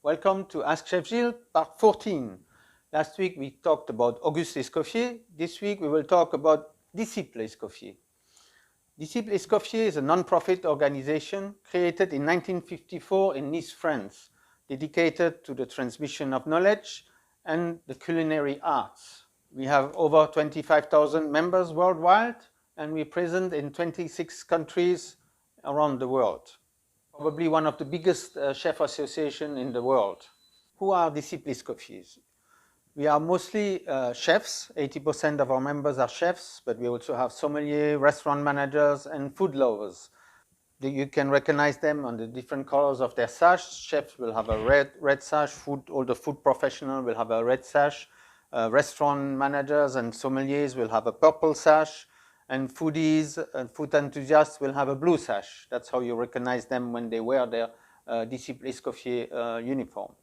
Welcome to Ask Chef Gilles, part 14. Last week we talked about Auguste Escoffier. This week we will talk about Disciple Escoffier. Disciple Escoffier is a non-profit organization created in 1954 in Nice, France, dedicated to the transmission of knowledge and the culinary arts. We have over 25,000 members worldwide, and we're present in 26 countries around the world. Probably one of the biggest chef associations in the world. Who are Disciple Escoffiers? We are mostly chefs. 80% of our members are chefs, but we also have sommelier, restaurant managers, and food lovers. You can recognize them on the different colors of their sash. Chefs will have a red sash. All the food professionals will have a red sash. Restaurant managers and sommeliers will have a purple sash. And foodies and food enthusiasts will have a blue sash. That's how you recognize them when they wear their Disciple Escoffier uniform.